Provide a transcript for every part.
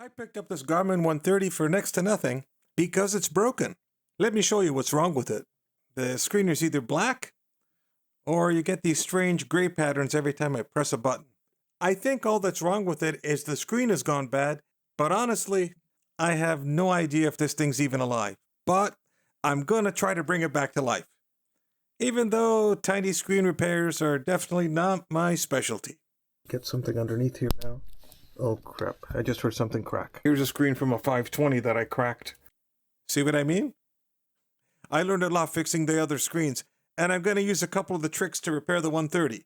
I picked up this Garmin 130 for next to nothing because it's broken. Let me show you what's wrong with it. The screen is either black or you get these strange gray patterns every time I press a button. I think all that's wrong with it is the screen has gone bad, but honestly, I have no idea if this thing's even alive. But I'm gonna try to bring it back to life. Even though tiny screen repairs are definitely not my specialty. Get something underneath here now. Oh crap, I just heard something crack. Here's a screen from a 520 that I cracked. See what I mean? I learned a lot fixing the other screens, and I'm going to use a couple of the tricks to repair the 130.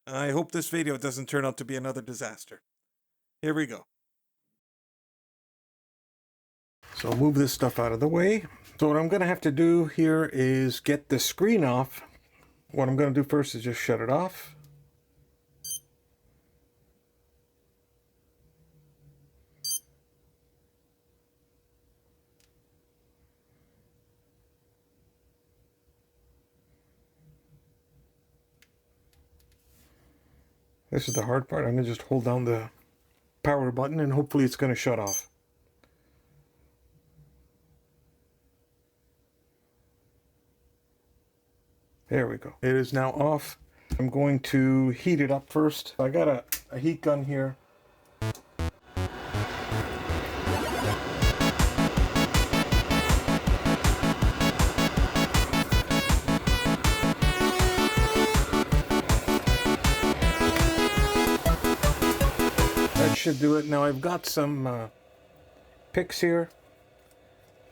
I hope this video doesn't turn out to be another disaster. Here we go. So I'll move this stuff out of the way. So what I'm going to have to do here is get the screen off. What I'm going to do first is just shut it off. This is the hard part. I'm going to just hold down the power button and hopefully it's going to shut off. There we go. It is now off. I'm going to heat it up first. I got a heat gun here. Should do it. Now I've got some picks here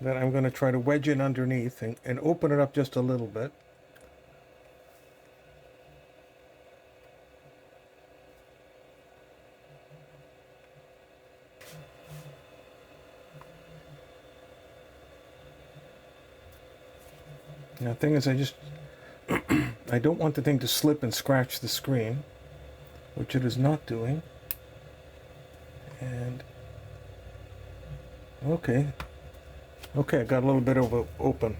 that I'm going to try to wedge in underneath and open it up just a little bit. Now the thing is, I don't want the thing to slip and scratch the screen, which it is not doing. And okay, I got a little bit of it open.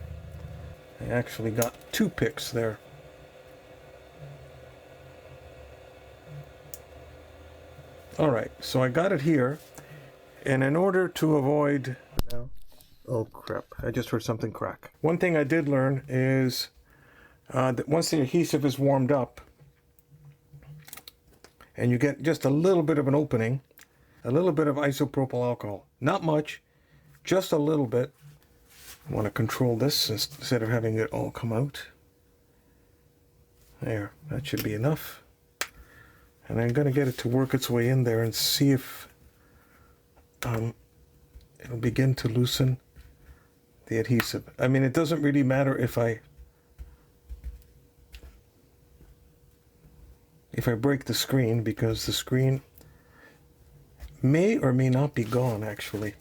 I actually got two picks there. All right, so I got it here, and in order to avoid oh crap, I just heard something crack. One thing I did learn is that once the adhesive is warmed up and you get just a little bit of an opening, a little bit of isopropyl alcohol. Not much, just a little bit. I want to control this instead of having it all come out. There, that should be enough. And I'm going to get it to work its way in there and see if it'll begin to loosen the adhesive. I mean, it doesn't really matter if I break the screen, because the screen may or may not be gone, actually.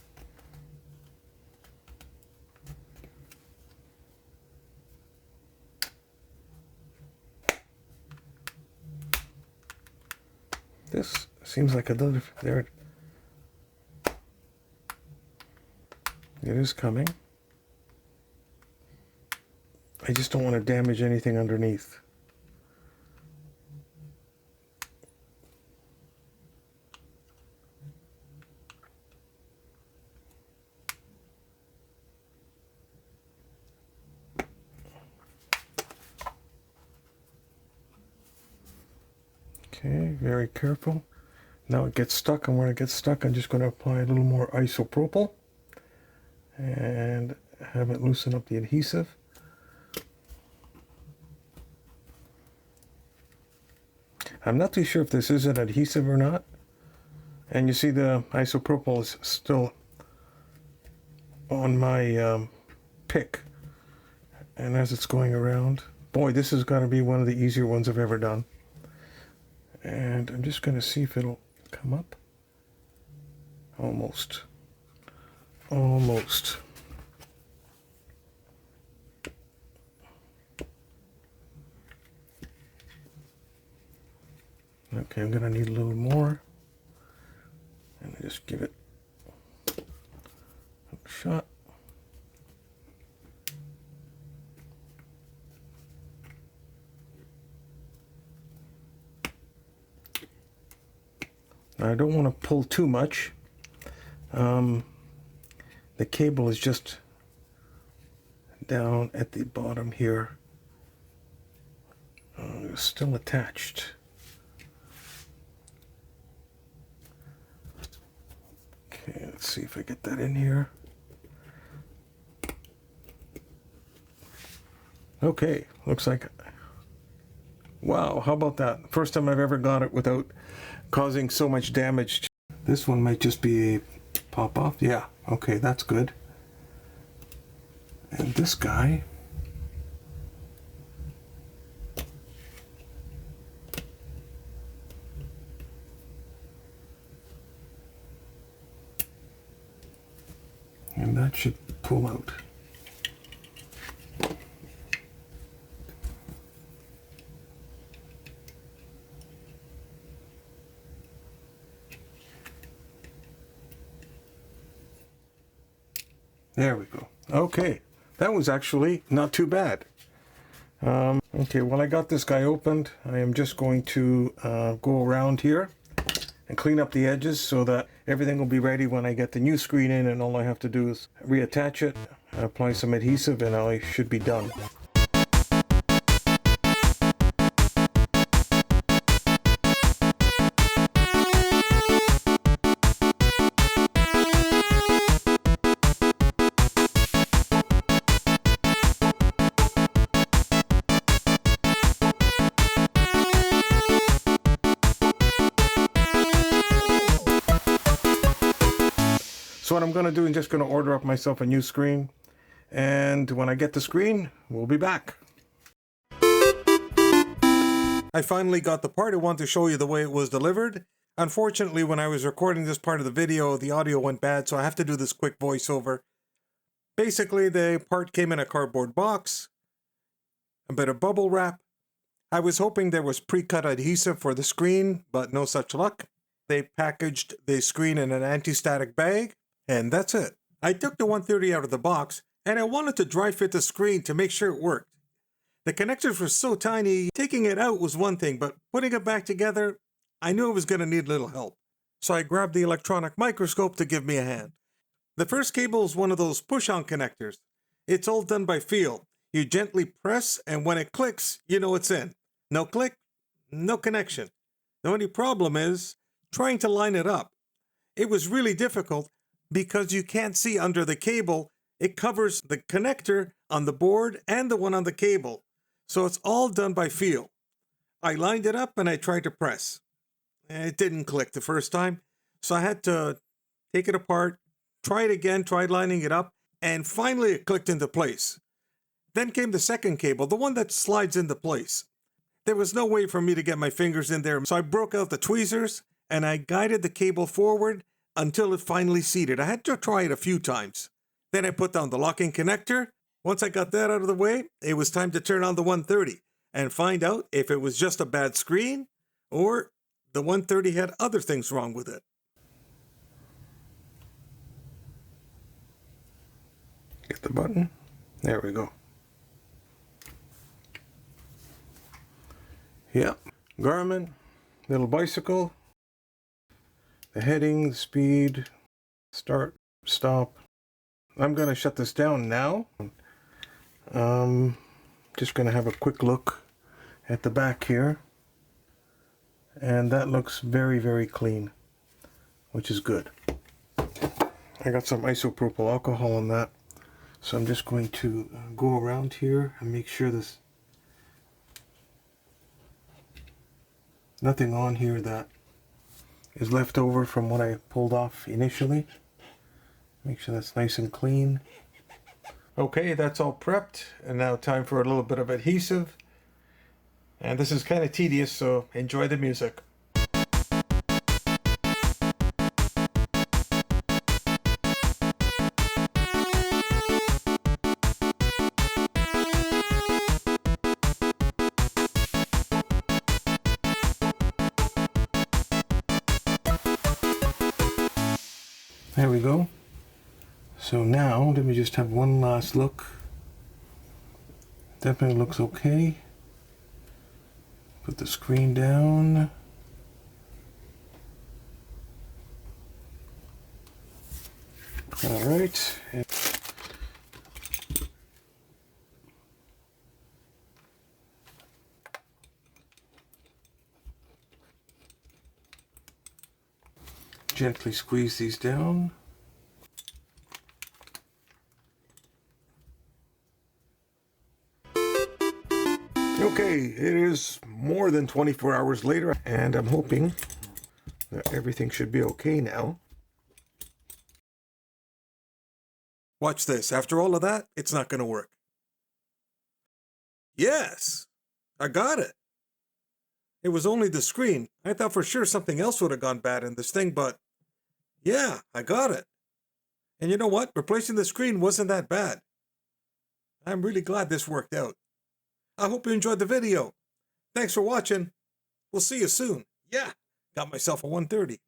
This seems like another, there it is coming. I just don't want to damage anything underneath. Okay, very careful. Now it gets stuck, and when it gets stuck, I'm just going to apply a little more isopropyl and have it loosen up the adhesive. I'm not too sure if this is an adhesive or not. And you see the isopropyl is still on my pick. And as it's going around, boy, this is going to be one of the easier ones I've ever done. And I'm just going to see if it'll come up. Almost. Almost. Okay, I'm going to need a little more. And just give it a shot. Now, I don't want to pull too much. The cable is just down at the bottom here. It's still attached. Okay, let's see if I get that in here. Okay, looks like, wow, how about that? First time I've ever got it without causing so much damage. This one might just be a pop off. Yeah, okay, that's good. And this guy, and that should pull out. There we go. Okay, that was actually not too bad. Okay, well, I got this guy opened. I am just going to go around here and clean up the edges so that everything will be ready when I get the new screen in, and all I have to do is reattach it, apply some adhesive, and I should be done. So what I'm going to do is just going to order up myself a new screen, and when I get the screen, we'll be back. I finally got the part. I want to show you the way it was delivered. Unfortunately, when I was recording this part of the video, the audio went bad, so I have to do this quick voiceover. Basically, the part came in a cardboard box, a bit of bubble wrap. I was hoping there was pre-cut adhesive for the screen, but no such luck. They packaged the screen in an anti-static bag. And that's it. I took the 130 out of the box, and I wanted to dry fit the screen to make sure it worked. The connectors were so tiny, taking it out was one thing, but putting it back together, I knew it was going to need a little help. So I grabbed the electronic microscope to give me a hand. The first cable is one of those push-on connectors. It's all done by feel. You gently press, and when it clicks, you know it's in. No click, no connection. The only problem is trying to line it up. It was really difficult, because you can't see under the cable. It covers the connector on the board and the one on the cable. So it's all done by feel. I lined it up and I tried to press. It didn't click the first time. So I had to take it apart, try it again, tried lining it up, and finally it clicked into place. Then came the second cable, the one that slides into place. There was no way for me to get my fingers in there, so I broke out the tweezers and I guided the cable forward until it finally seated. I had to try it a few times. Then I put down the locking connector. Once I got that out of the way, it was time to turn on the 130 and find out if it was just a bad screen or the 130 had other things wrong with it. Get the button. There we go. Yep. Garmin, little bicycle. The heading, the speed, start, stop. I'm going to shut this down now. Just going to have a quick look at the back here. And that looks very, very clean, which is good. I got some isopropyl alcohol on that. So I'm just going to go around here and make sure there's nothing on here that is left over from what I pulled off initially. Make sure that's nice and clean. Okay, that's all prepped, and now time for a little bit of adhesive. And this is kind of tedious, so enjoy the music. There we go. So now, let me just have one last look. Definitely looks okay. Put the screen down. All right. Gently squeeze these down. Okay, it is more than 24 hours later, and I'm hoping that everything should be okay now. Watch this. After all of that, it's not going to work. Yes, I got it. It was only the screen. I thought for sure something else would have gone bad in this thing, but yeah, I got it. And you know what? Replacing the screen wasn't that bad. I'm really glad this worked out. I hope you enjoyed the video. Thanks for watching. We'll see you soon. Yeah, got myself a 130.